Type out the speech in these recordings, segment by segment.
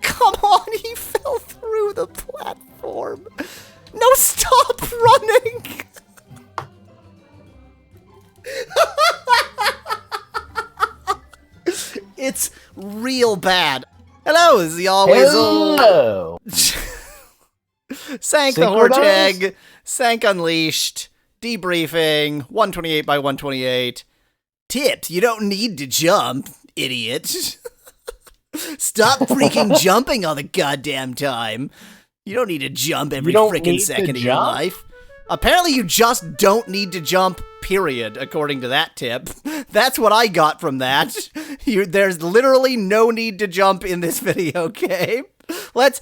Come on, he fell through the platform. No, stop running. It's real bad. Hello, this is Yahweasel. Hello. Sank the Hedgehog. Sank Unleashed. Debriefing. 128 by 128. Tips, you don't need to jump, idiot. Stop freaking jumping all the goddamn time. You don't need to jump every freaking second of your life. Apparently you just don't need to jump, period, according to that tip. That's what I got from that. There's literally no need to jump in this video game. Let's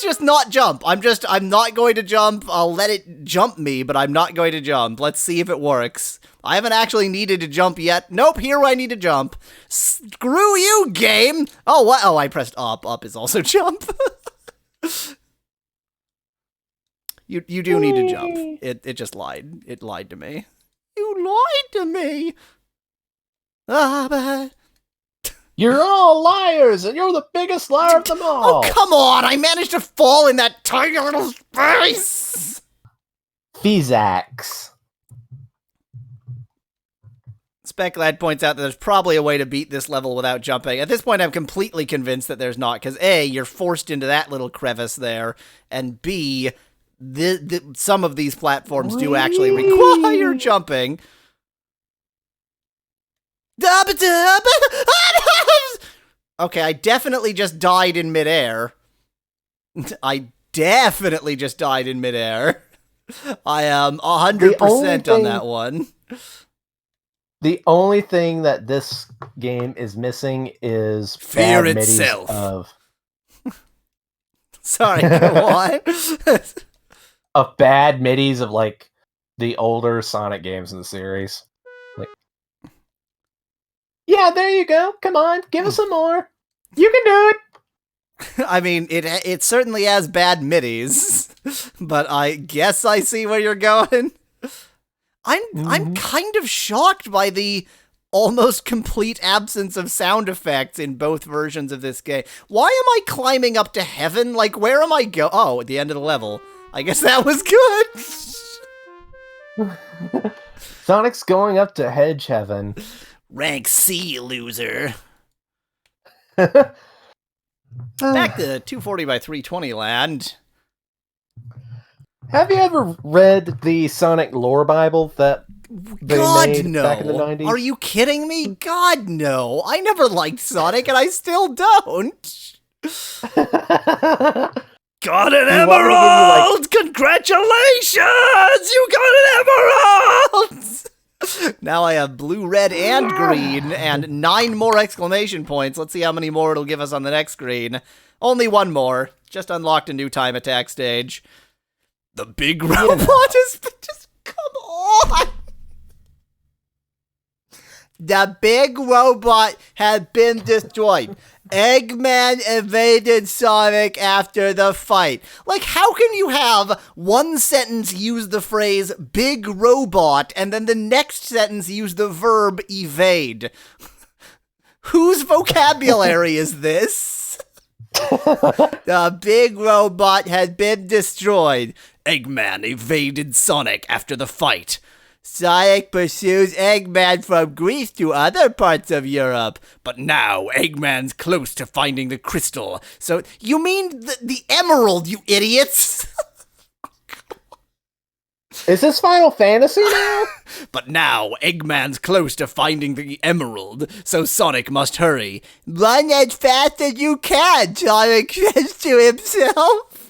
just not jump. I'm not going to jump. I'll let it jump me, but I'm not going to jump. Let's see if it works. I haven't actually needed to jump yet. Nope, here I need to jump. Screw you, game! Oh, what? Oh, I pressed up. Up is also jump. You do need to jump. It just lied. It lied to me. You lied to me! You're all liars, and you're the biggest liar of them all! Oh, come on! I managed to fall in that tiny little space! Physax. Speculad points out that there's probably a way to beat this level without jumping. At this point, I'm completely convinced that there's not, because A, you're forced into that little crevice there, and B, some of these platforms do actually require jumping. Okay, I definitely just died in midair. I definitely just died in midair. I am 100% on that one. The only thing that this game is missing is fear bad itself. Of Sorry, go on. Of bad midis of like the older Sonic games in the series. Like, yeah, there you go. Come on, give us some more. You can do it. I mean, it certainly has bad midis, but I guess I see where you're going. I'm kind of shocked by the almost complete absence of sound effects in both versions of this game. Why am I climbing up to heaven? Like, where am I go? Oh, at the end of the level. I guess that was good. Sonic's going up to Hedge Heaven. Rank C, loser. Back to 240 by 320 land. Have you ever read the Sonic lore Bible that they made back in the 90s? Are you kidding me? God, no. I never liked Sonic, and I still don't. Got an emerald! Congratulations! You got an emerald! Now I have blue, red, and green, and 9 more exclamation points. Let's see how many more it'll give us on the next screen. Only 1 more. Just unlocked a new time attack stage. The big robot is just... Come on! The big robot has been destroyed. Eggman evaded Sonic after the fight. Like, how can you have one sentence use the phrase big robot and then the next sentence use the verb evade? Whose vocabulary is this? The big robot has been destroyed. Eggman evaded Sonic after the fight. Sonic pursues Eggman from Greece to other parts of Europe. But now Eggman's close to finding the crystal. So, you mean the emerald, you idiots? Is this Final Fantasy now? But now Eggman's close to finding the emerald, so Sonic must hurry. Run as fast as you can, Sonic says to himself.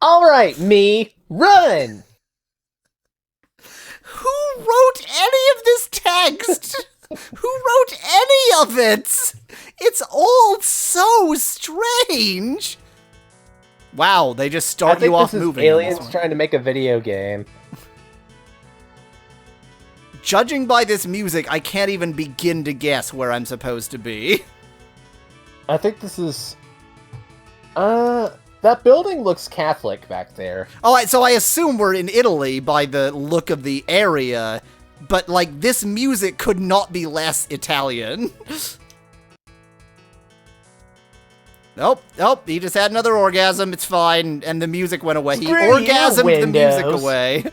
Alright, me, run! Who wrote any of this text? Who wrote any of it? It's all so strange. Wow, they just start you off moving. Aliens trying to make a video game. Judging by this music, I can't even begin to guess where I'm supposed to be. I think this is... that building looks Catholic back there. Oh, so I assume we're in Italy by the look of the area, but, like, this music could not be less Italian. Nope, he just had another orgasm, it's fine, and the music went away. He Screw you, orgasmed the music Windows. away.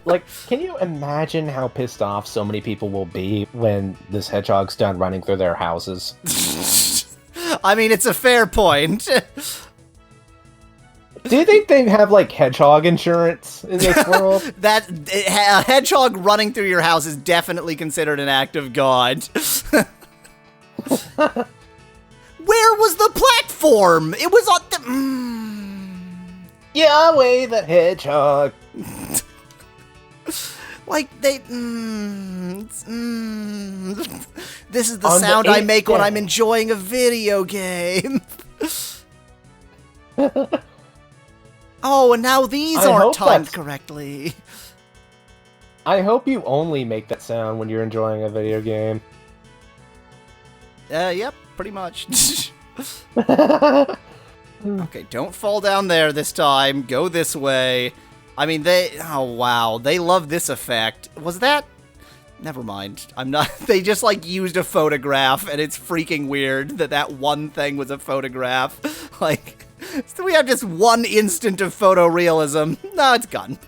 Like, can you imagine how pissed off so many people will be when this hedgehog's done running through their houses? I mean, it's a fair point. Do you think they have, like, hedgehog insurance in this world? A hedgehog running through your house is definitely considered an act of God. Where was the platform? It was on the... Yahweh the Hedgehog. Like, they... This is the On sound the I make when eighth I'm enjoying a video game. Oh, and now these I aren't hope timed that's- correctly. I hope you only make that sound when you're enjoying a video game. Yep, pretty much. Okay, don't fall down there this time. Go this way. I mean, oh wow, they love this effect. Was that? Never mind. I'm not... They just, like, used a photograph, and it's freaking weird that one thing was a photograph. Like, so we have just one instant of photorealism. No, it's gone.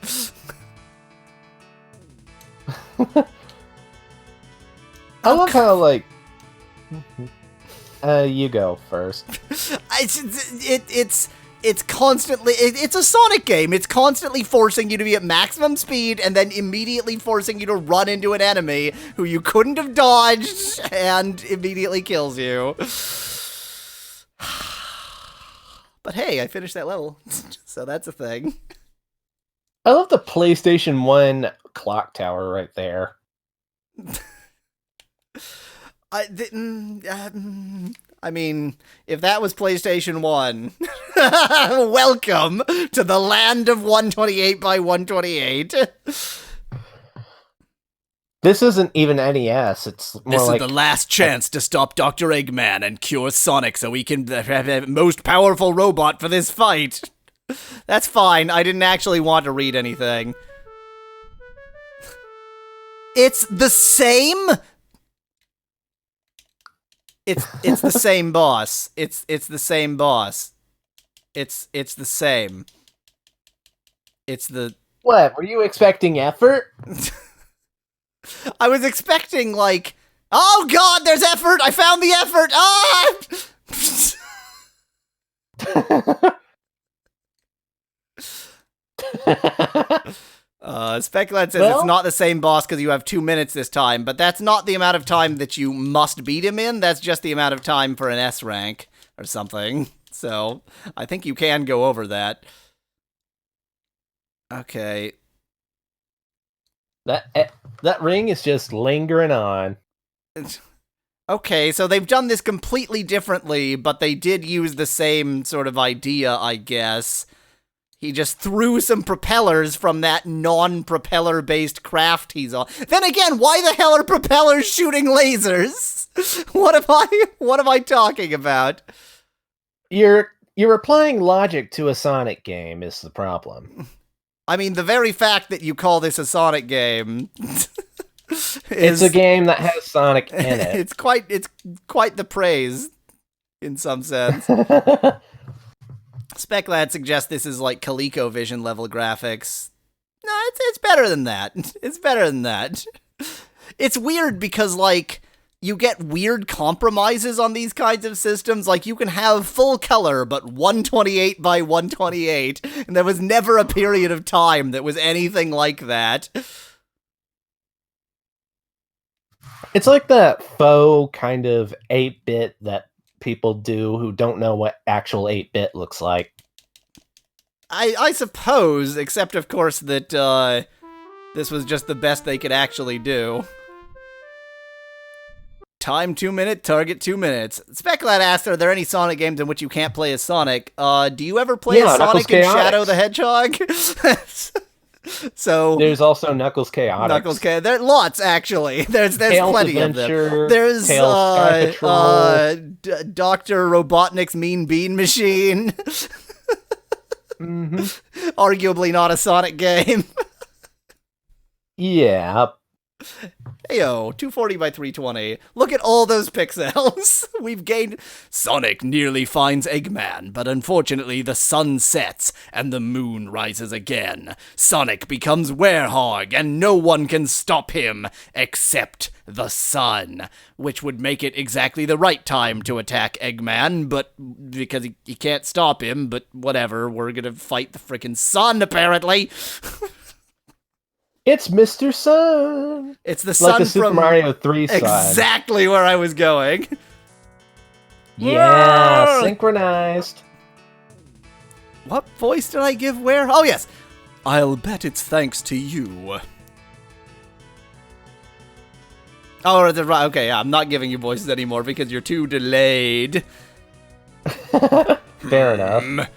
I love how, like... you go first. It's constantly... It's a Sonic game. It's constantly forcing you to be at maximum speed and then immediately forcing you to run into an enemy who you couldn't have dodged and immediately kills you. But hey, I finished that level, so that's a thing. I love the PlayStation 1 clock tower right there. I mean, if that was PlayStation 1, welcome to the land of 128 by 128. This isn't even NES, it's more This like... is the last chance to stop Doctor Eggman and cure Sonic so we can have the most powerful robot for this fight. That's fine, I didn't actually want to read anything. It's the same... It's the same boss. It's the same boss. It's the same. It's the... What, were you expecting effort? I was expecting, like, oh god, there's effort! I found the effort! Ah! Speculat says it's not the same boss because you have 2 minutes this time, but that's not the amount of time that you must beat him in, that's just the amount of time for an S rank or something. So, I think you can go over that. Okay. That ring is just lingering on. Okay, so they've done this completely differently, but they did use the same sort of idea, I guess. He just threw some propellers from that non-propeller-based craft he's on. Then again, why the hell are propellers shooting lasers? What am I talking about? You're applying logic to a Sonic game is the problem. I mean, the very fact that you call this a Sonic game it's a game that has Sonic in it. It's quite the praise in some sense. Speculad suggests this is like ColecoVision level graphics. No, it's better than that. It's better than that. It's weird because, like, you get weird compromises on these kinds of systems. Like, you can have full color, but 128 by 128, and there was never a period of time that was anything like that. It's like that faux kind of 8-bit that people do who don't know what actual 8-bit looks like. I suppose, except, of course, that this was just the best they could actually do. Time 2 minute, target 2 minutes. Speculad asked, are there any Sonic games in which you can't play as Sonic? Do you ever play as Sonic in Shadow the Hedgehog? So there's also Knuckles Chaotix. Knuckles Chaotix. There are lots, actually. There's Tails plenty Adventure, of them. There's Tails Sky Patrol. Dr. Robotnik's Mean Bean Machine. Mm-hmm. Arguably not a Sonic game. Yeah. Heyo, 240 by 320. Look at all those pixels. We've gained... Sonic nearly finds Eggman, but unfortunately the sun sets and the moon rises again. Sonic becomes Werehog, and no one can stop him except the sun. Which would make it exactly the right time to attack Eggman, but because you can't stop him, but whatever, we're gonna fight the frickin' sun, apparently. It's Mr. Sun. It's the like sun the Super from Mario 3 sun. exactly where I was going. Yeah, synchronized. What voice did I give where? Oh, yes. I'll bet it's thanks to you. Oh, right. Okay, yeah, I'm not giving you voices anymore because you're too delayed. Fair enough.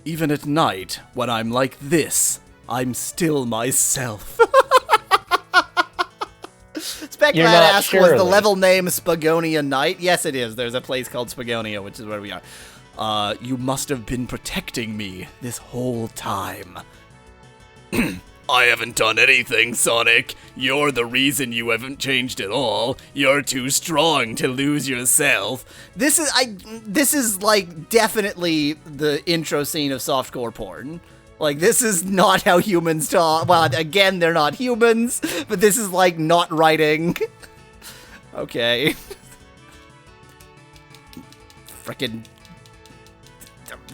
Even at night, when I'm like this, I'm still myself. Speculad asked, was the level name Spagonia Night? Yes, it is. There's a place called Spagonia, which is where we are. You must have been protecting me this whole time. I haven't done anything, Sonic. You're the reason you haven't changed at all. You're too strong to lose yourself. This is like definitely the intro scene of softcore porn. Like, this is not how humans talk. Well, again, they're not humans, but this is like not writing. Okay. Frickin'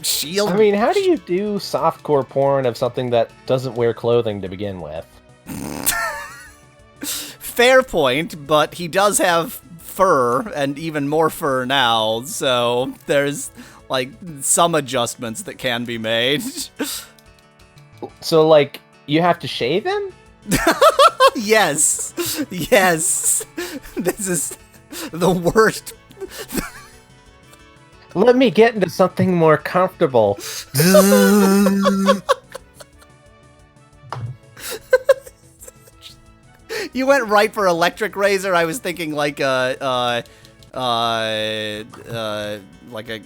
shield. I mean, how do you do softcore porn of something that doesn't wear clothing to begin with? Fair point, but he does have fur, and even more fur now, so there's, like, some adjustments that can be made. So, like, you have to shave him? Yes. Yes. This is the worst. Let me get into something more comfortable. You went right for electric razor. I was thinking like a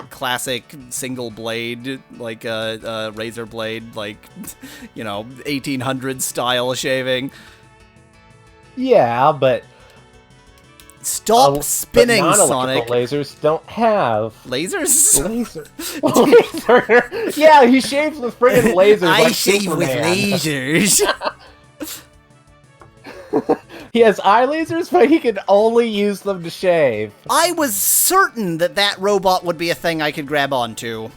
classic single blade, like a razor blade, like, you know, 1800s style shaving. Yeah, but stop spinning, but Sonic. Lasers don't have lasers. Laser. Yeah, he shaves with friggin' lasers. I like shave Superman. with lasers. He has eye lasers, but he can only use them to shave. I was certain that that robot would be a thing I could grab onto.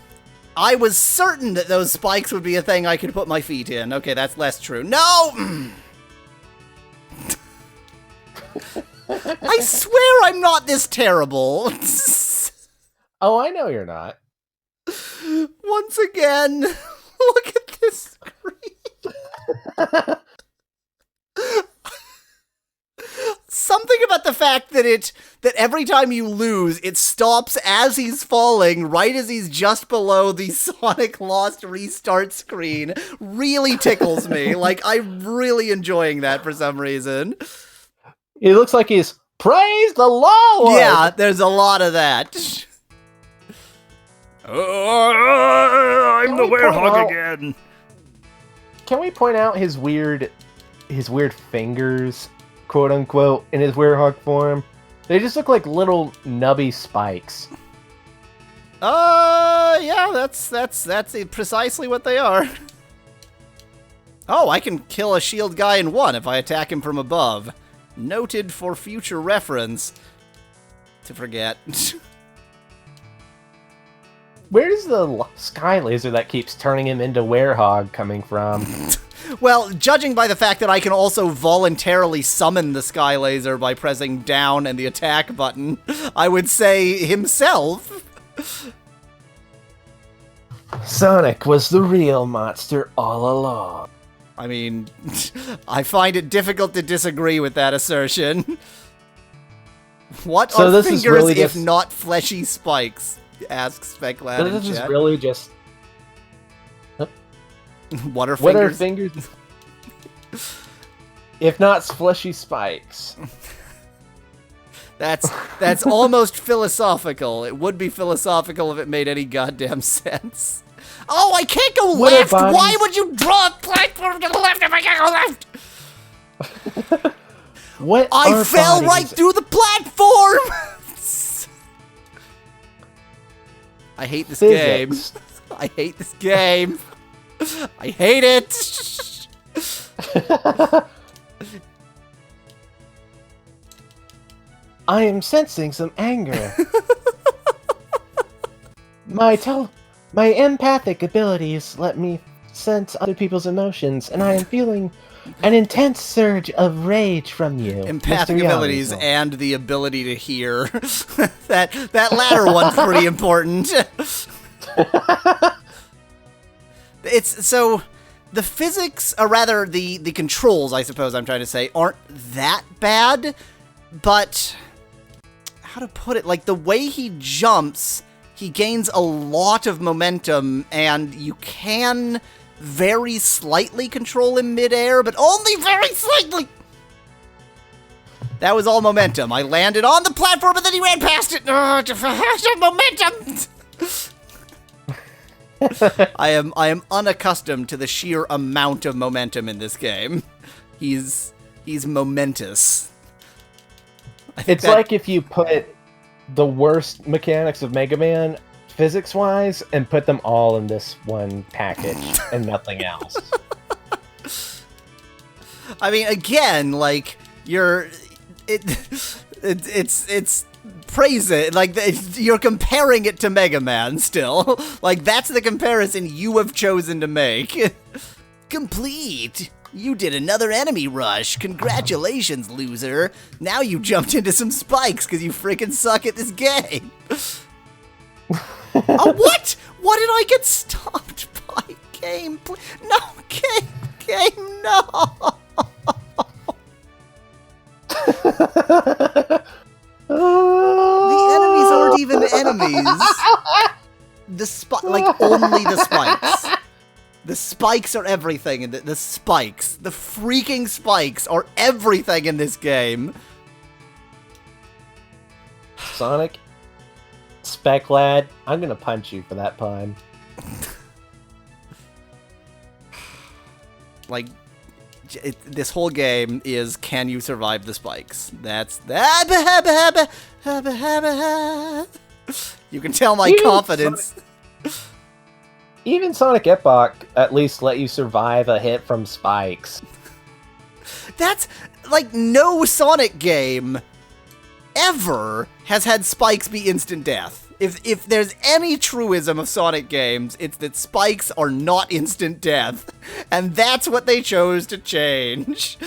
I was certain that those spikes would be a thing I could put my feet in. Okay, that's less true. No! I swear I'm not this terrible. Oh, I know you're not. Once again, look at this screen. Something about the fact that every time you lose, it stops as he's falling, right as he's just below the Sonic Lost restart screen, really tickles me. Like, I'm really enjoying that for some reason. It looks like he's praise the Lord. Yeah, there's a lot of that. I'm the Werehog again. Can we point out his weird fingers, quote unquote, in his Werehog form? They just look like little nubby spikes. Yeah, that's precisely what they are. Oh, I can kill a shield guy in one if I attack him from above. Noted for future reference. To forget. Where does the sky laser that keeps turning him into Werehog coming from? Well, judging by the fact that I can also voluntarily summon the sky laser by pressing down and the attack button, I would say himself. Sonic was the real monster all along. I mean, I find it difficult to disagree with that assertion. What are fingers really if not fleshy spikes? Asks Speklad in chat. This is really just... What are fingers? What are fingers? If not fleshy spikes. That's almost philosophical. It would be philosophical if it made any goddamn sense. Oh, I can't go left! Why would you draw a platform to the left if I can't go left? What? I fell right through the platform! I hate this game. I hate this game. I hate it. I am sensing some anger. My empathic abilities let me sense other people's emotions, and I am feeling an intense surge of rage from you. Empathic abilities and the ability to hear. that latter one's pretty important. It's so the physics, or rather the controls, I suppose I'm trying to say, aren't that bad, but how to put it? Like, the way he jumps, he gains a lot of momentum, and you can very slightly control him midair, but only very slightly. That was all momentum. I landed on the platform, and then he ran past it. Momentum. I am unaccustomed to the sheer amount of momentum in this game. He's momentous. It's like if you put the worst mechanics of Mega Man, physics-wise, and put them all in this one package and nothing else. I mean, again, like, it's praise it, like, you're comparing it to Mega Man still. Like, that's the comparison you have chosen to make. Complete! You did another enemy rush. Congratulations, loser. Now you jumped into some spikes because you freaking suck at this game. Oh, what? What did I get stopped by? Game, no, game, no. The enemies aren't even enemies. Only the spikes. The spikes are everything, and the spikes, the freaking spikes are everything in this game. Sonic, Spec Lad, I'm gonna punch you for that pun. Like, this whole game is, can you survive the spikes? That's that. You can tell my confidence. Even Sonic Epoch at least let you survive a hit from spikes. That's, like, no Sonic game ever has had spikes be instant death. If there's any truism of Sonic games, it's that spikes are not instant death. And that's what they chose to change.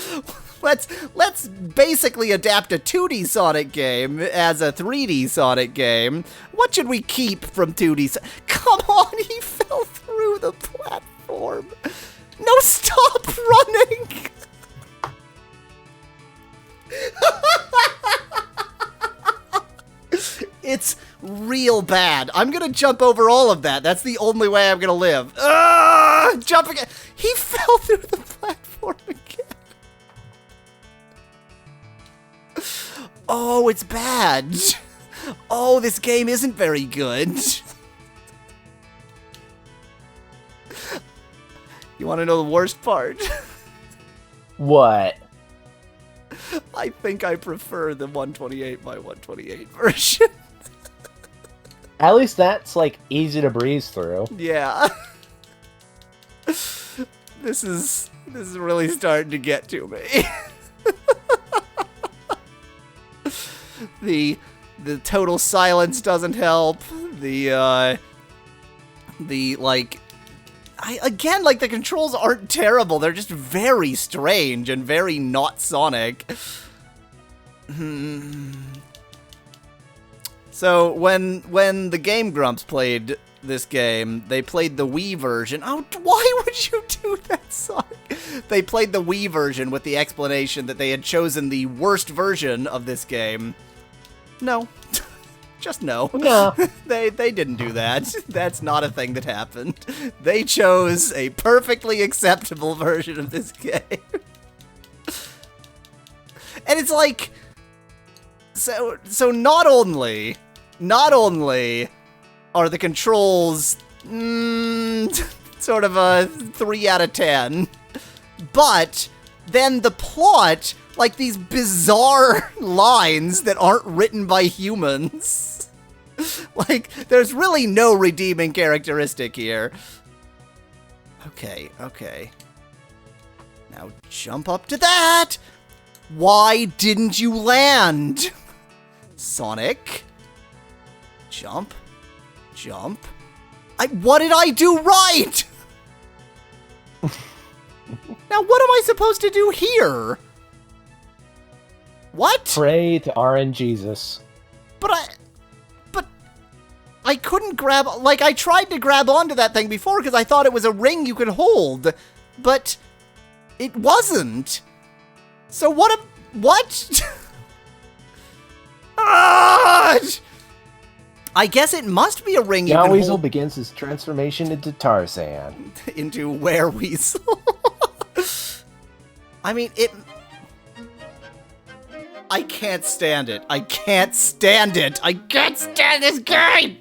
Let's basically adapt a 2D Sonic game as a 3D Sonic game. What should we keep from 2D? Come on, he fell through the platform. No, stop running. It's real bad. I'm gonna jump over all of that. That's the only way I'm gonna live. Jump again. He fell through the platform again. Oh, it's bad. Oh, this game isn't very good. You want to know the worst part? What? I think I prefer the 128 by 128 version. At least that's, like, easy to breeze through. Yeah. This is really starting to get to me. The total silence doesn't help. The controls aren't terrible. They're just very strange and very not Sonic. So when the Game Grumps played this game, they played the Wii version. Oh, why would you do that, Sonic? They played the Wii version with the explanation that they had chosen the worst version of this game. No. Just no. No. They didn't do that. That's not a thing that happened. They chose a perfectly acceptable version of this game. And it's like, so not only are the controls sort of a 3 out of 10, but then the plot like these bizarre lines that aren't written by humans. Like, there's really no redeeming characteristic here. Okay. Now jump up to that! Why didn't you land? Sonic. Jump. What did I do right? Now what am I supposed to do here? What? Pray to RN Jesus. But I couldn't grab, like, I tried to grab onto that thing before because I thought it was a ring you could hold, but it wasn't. So what? Ah! I guess it must be a ring you can Yahweasel hold. begins his transformation into Tarzan. Into Werehog. I mean, I can't stand it. I can't stand this game!